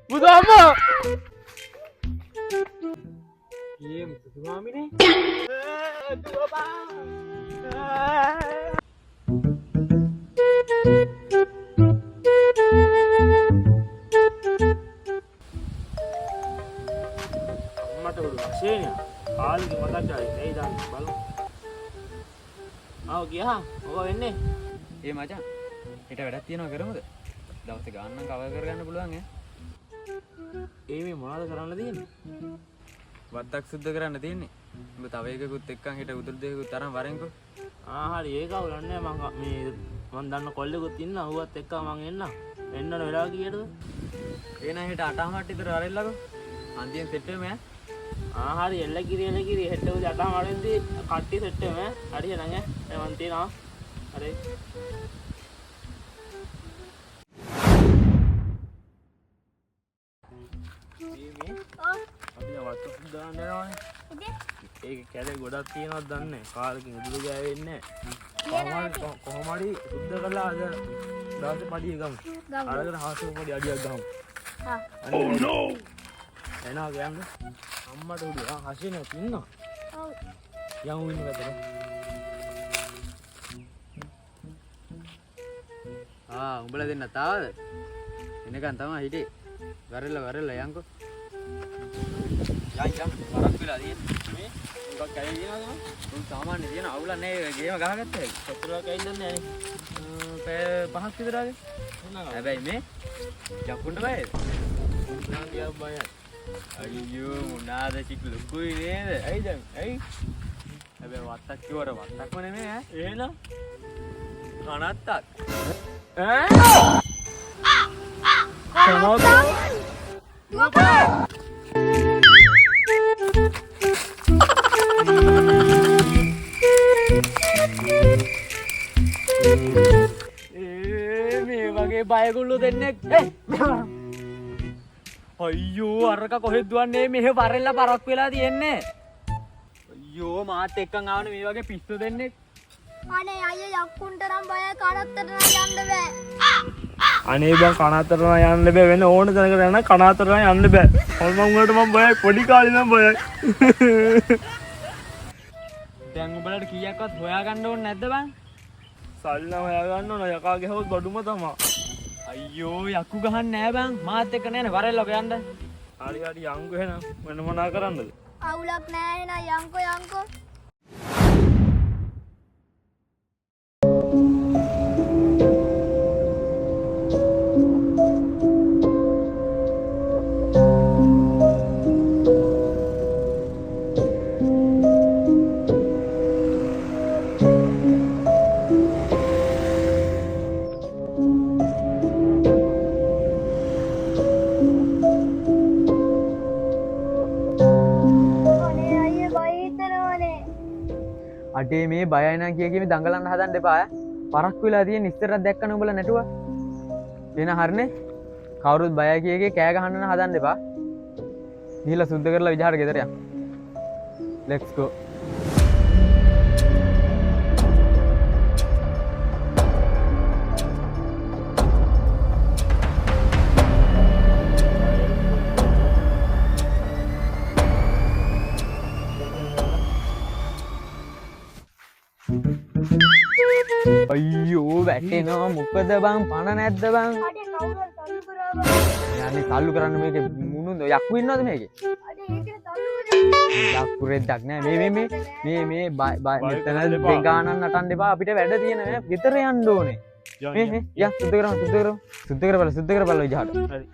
බුදුහාමෝ ස්වාමිනේ අම්මට උඩ වශයෙන් ආලිගේ මතක් ආයි එයි දාන්න බලමු. ආව ගියා. ඔක වෙන්නේ. ඒ මචං හෙට වැඩක් තියෙනවා කරමුද? දවසේ ගානක් කවර් කරගන්න පුළුවන් ඈ. ඒ මේ මොනවද කරන්න තියෙන්නේ? වත්තක් සුද්ධ කරන්න තියෙන්නේ. උඹ තව එකකුත් එක්කන් හෙට උදුරු දෙකකුත් තරම් වරෙන්කෝ. හරි ඒක අවුලන්නේ මම දන්න කොල්ලෙකුත් ඉන්නවා. ඌවත් එක්ක මං එන්න. එන්නන වෙලාව කීයටද? එහෙනම් හෙට 8:00ට විතර වරෙල්ලකෝ. අන්තිම සෙට් වෙමු ඈ. හරි එල්ල කිරි හෙට උදේ 8:00 වරෙන්දී කට්ටිය සෙට් වෙමු ඈ. හරි එහෙනම් ඈ මං තියනවා. හරි ඒක කැලේ ගොඩක් තියෙනවද දන්නේ කාලෙකින් උදුළු ගෑවෙන්නේ කොහොම හරි සුද්ධ කරලා අද දවසේ පඩිය ගමු. අරගෙන හාසුව පොඩි අඩියක් ගමු. Oh no. එනවා ගෑම්ද? අම්මට උඩ හසිනක් ඉන්නවා. ඔව්. යමු ඉන්න පැත්තට. උඹලා දෙන්න තාවද? එනකන් තමයි හිටියේ. වරෙල්ල යන්කෝ. යන් වරක් වෙලා තියෙන්නේ. මොකක් කැලේ තියෙනවද? උන් සාමාන්‍ය තියෙන අවුලක් නැහැ ගේම ගහගත්තා. කොතරක් ඇවිල්ලා නැහැ පැය 5ක් විතර ආවේ. හැබැයි මේ යකුන්ට බයද? උන්ට ගියා බයයි. අයියෝ මොනාද චික් ලොකුයි නේද? ඇයි දැන්? ඇයි? හැබැයි වත්තක් කිව්වර වත්තක්ම නෙමෙයි ඈ. එහෙනම් කනත්තක්. මේ වගේ බයගුල්ලු දෙන්නෙක් අයියෝ අරක කොහෙද දුවන්නේ මෙහෙ වරෙල්ල පරක් වෙලා තියෙන්නේ අයියෝ මාත් එක්කන් ආවනේ මේ වගේ පිස්සු දෙන්නෙක් අනේ අයියා යක්කුන්ට නම් බයයි කනත්තට නම් යන්න බෑ අනේ බං කනාතරට යන්න බෑ වෙන ඕන තැනකට යන්න කනාතරට යන්න බෑ හොල්මන් වලට මම බයයි පොඩි කාලේ නම් බයයි දැන් උඹලට කීයක්වත් හොයාගන්න ඕනේ නැද්ද බං සල්ලි නම් හොයාගන්න ඕන යකා ගහුවොත් බඩුම තමයි අයියෝ යක්කු ගහන්න නෑ බං මාත් එක්ක නෑනේ වරෙල්ලක යන්න හරි යන්කෝ එහෙනම් වෙන මොනා කරන්නද අවුලක් නෑ එහෙනම් යන්කෝ අඩේ මේ බයයි නම් කිය දඟලන්න හදන්න එපා පරක් වෙලා තියෙන ඉස්සරහට දැක්කම උඹලා නැටුවා එන හරිනේ කවුරුත් බයයි කිය කෑ ගහන්න හදන්න එපා ගිහලා සුද්ධ කරලා විජහාට ගෙදර යන්න let's go අයියෝ වැටෙනවා මොකද බං පණ නැද්ද බං අඩේ කවුරුහරි තල්ලු කරාවා යන්නේ තල්ලු කරන්න මේකේ මුණුද යක්කු ඉන්නවද මේකේ අඩේ ඒකනේ තල්ලු කරේ යක්කු රෙද්දක් නෑ මේ මෙතන දෙගානක් නටන්න එපා අපිට වැඩ තියෙන ගෙදර යන්න ඕනේ මේ යා සුද්ධ කරපළ විජහට හරි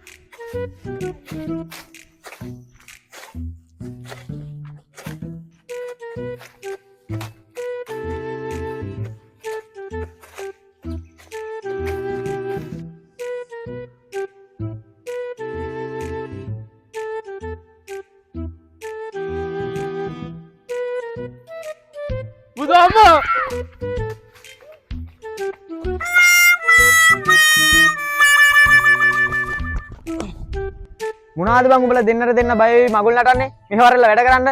බුදුහාමෝ මොනවාද බං උඹලා දෙන්නට දෙන්න බය වෙයි මගුල් නටන්නේ මෙහෙවරලා වැඩ කරන්න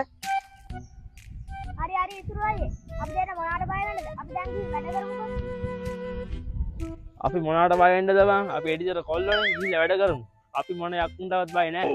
හරි ඉතුරු අයියේ අපි දැන් මොනවාට බය වෙන්නද අපි දැන් ගිහින් වැඩ කරමුකෝ අපි මොනවාට බය වෙන්නද බං අපි එඩිටර් කොල්ලෝනේ ගිහිල්ලා වැඩ කරමු අපි මොන යක්කුන්ටවත් බය නෑ.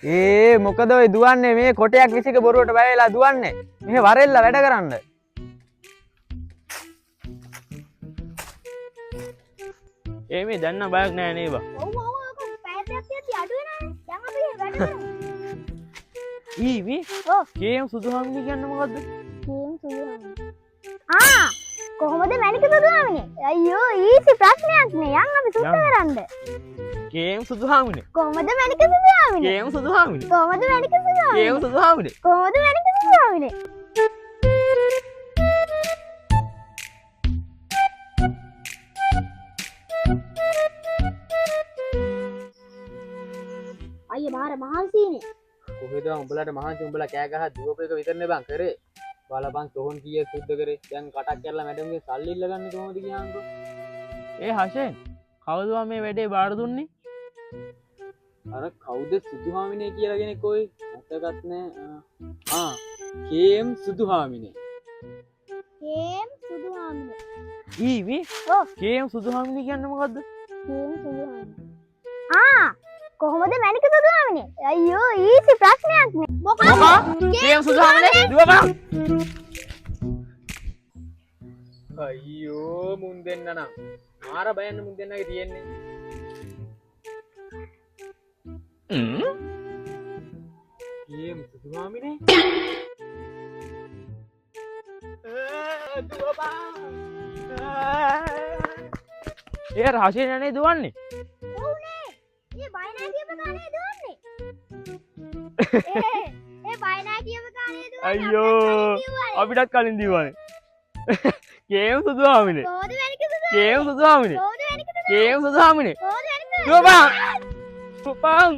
ඒ මොකද ඔය දුවන්නේ මේ කොටයක් විසික බොරුවට බය වෙලා දුවන්නේ මෙහෙ වරෙල්ලා වැඩ කරන්න ඒ මේ දැන්න බයක් නෑ නේද? ඔව් ඔව් පැයක් තියද්දි අඩු වෙනානේ. දැන් අපි වැඩ කරමු. ඊවි ඔව් කේම් සුදුහාමිනි කියන්නේ මොකද්ද? කේම් සුදුහාමිනේ. කොහොමද මැනික සුදුහාමිනේ? අයියෝ ඊසි ප්‍රශ්නයක් නේ. යන් අපි සුද්ධ කරන්න. කේම් සුදුහාමිනි. කොහොමද මැනික සුදුහාමිනේ? කේම් සුදුහාමිනි. කොහොමද මැනික සුදුහාමිනේ? කේම් සුදුහාමිනි. කොහොමද මැනික සුදුහාමිනේ? අයිය මාර මහන්සියනේ. කොහෙද උඹලට මහන්සි උඹලා කෑ ගහ දුවපු එක විතරනේ බං කරේ බලපන් තොහොන් කීයක් සුද්ධ කරේ දැන් කටක් කරලා මැඩම්ගේ සල්ලි ඉල්ලගන්නේ කොහොමද කියහන්කෝ ඒ හෂෙන් කවුද මේ වැඩේ බාර දුන්නේ? අර කවුද සුදුහාමිනේ කියලා කෙනෙක් ඔය මතකත් නෑ කේම් සුදුහාමිනේ කේම් සුදුහාමිනේ. ඊවි ඔව් කේම් සුදුහාමිනි කියන්නේ මොකද්ද? කේම් සුදුහාමිනේ. කොහොමද මැනික සුදුහාමිනේ? අයියෝ ඊසි ප්‍රශ්නයක් නේ. මොකා? කේම් සුදුහාමිනේ දුවපන්. අයියෝ මුන් දෙන්න නම් මාර බයන්න මුන් දෙන්නගේ තියෙන්නේ කේම් සුදුහාමිනේ ඒ රහසේ නනේ දුවන්නේ. ඔව්නේ. මේ බය නැහැ කියපු කාණේ දුවන්නේ. ඒ බය නැහැ කියපු කාණේ දුවන්නේ. අයියෝ අපිටත් කලින් දිවන්නේ. කේම් සුදුහාමිනේ. කොහොමද මැනික සුදුහාමිනේ? කේම් සුදුහාමිනේ. කොහොමද මැනික සුදුහාමිනේ? කේම් සුදුහාමිනේ. කොහොමද මැනික දුවපන්. දුවපන්.